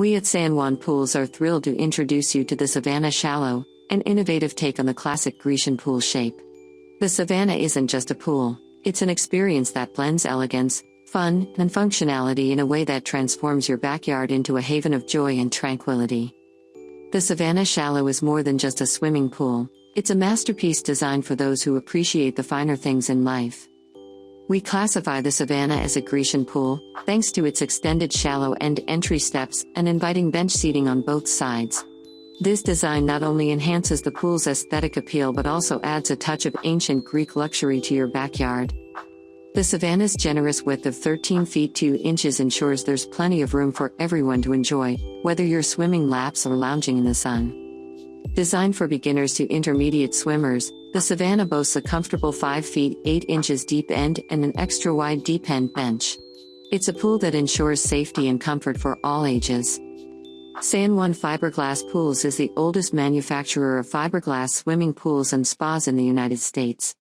We at San Juan Pools are thrilled to introduce you to the Savannah Shallow, an innovative take on the classic Grecian pool shape. The Savannah isn't just a pool, it's an experience that blends elegance, fun, and functionality in a way that transforms your backyard into a haven of joy and tranquility. The Savannah Shallow is more than just a swimming pool, it's a masterpiece designed for those who appreciate the finer things in life. We classify the Savannah as a Grecian pool, thanks to its extended shallow end entry steps and inviting bench seating on both sides. This design not only enhances the pool's aesthetic appeal but also adds a touch of ancient Greek luxury to your backyard. The Savannah's generous width of 13 feet 2 inches ensures there's plenty of room for everyone to enjoy, whether you're swimming laps or lounging in the sun. Designed for beginners to intermediate swimmers, the Savannah boasts a comfortable 5 feet 8 inches deep end and an extra wide deep end bench. It's a pool that ensures safety and comfort for all ages. San Juan Fiberglass Pools is the oldest manufacturer of fiberglass swimming pools and spas in the United States.